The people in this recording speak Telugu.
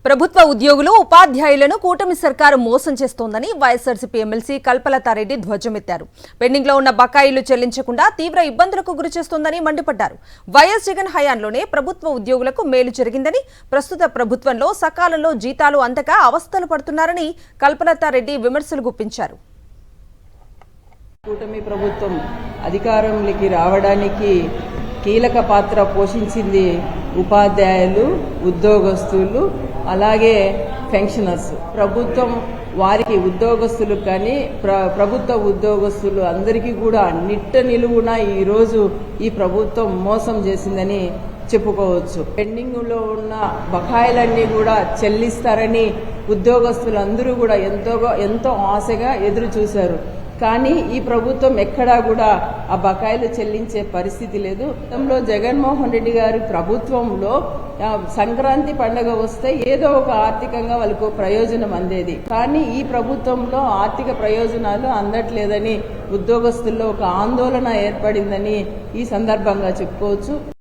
ప్రభుత్వ ఉద్యోగులు ఉపాధ్యాయులను కూటమి సర్కారు మోసం చేస్తోందని వైఎస్ఆర్సీపీ ఎమ్మెల్సీ కల్పలతారెడ్డి ధ్వజమెత్తారు. పెండింగ్ లో ఉన్న బకాయిలు చెల్లించకుండా తీవ్ర ఇబ్బందులకు గురిచేస్తోందని మండిపడ్డారు. వైఎస్ జగన్ హయాంలోనే ప్రభుత్వ ఉద్యోగులకు మేలు జరిగిందని, ప్రస్తుత ప్రభుత్వంలో సకాలంలో జీతాలు అందక అవస్థలు పడుతున్నారని కల్పలతారెడ్డి విమర్శలు గుప్పించారు. కూటమి ప్రభుత్వం అధికారంలోకి రావడానికి కీలక పాత్ర పోషించింది ఉపాధ్యాయులు, ఉద్యోగస్తులు, అలాగే పెన్షనర్స్. ప్రభుత్వం వారికి ఉద్యోగస్తులు కానీ ప్రభుత్వ ఉద్యోగస్తులు అందరికీ కూడా నిట్ట నిలువున ఈరోజు ఈ ప్రభుత్వం మోసం చేసిందని చెప్పుకోవచ్చు. పెండింగ్ లో ఉన్న బకాయిలన్నీ కూడా చెల్లిస్తారని ఉద్యోగస్తులందరూ కూడా ఎంతో ఆశగా ఎదురు చూశారు. కానీ ఈ ప్రభుత్వం ఎక్కడా కూడా ఆ బకాయిలు చెల్లించే పరిస్థితి లేదు. గతంలో జగన్మోహన్ రెడ్డి గారి ప్రభుత్వంలో సంక్రాంతి పండుగ వస్తే ఏదో ఒక ఆర్థికంగా వాళ్ళకు ప్రయోజనం అందేది. కానీ ఈ ప్రభుత్వంలో ఆర్థిక ప్రయోజనాలు అందట్లేదని ఉద్యోగస్తుల్లో ఒక ఆందోళన ఏర్పడిందని ఈ సందర్భంగా చెప్పుకోవచ్చు.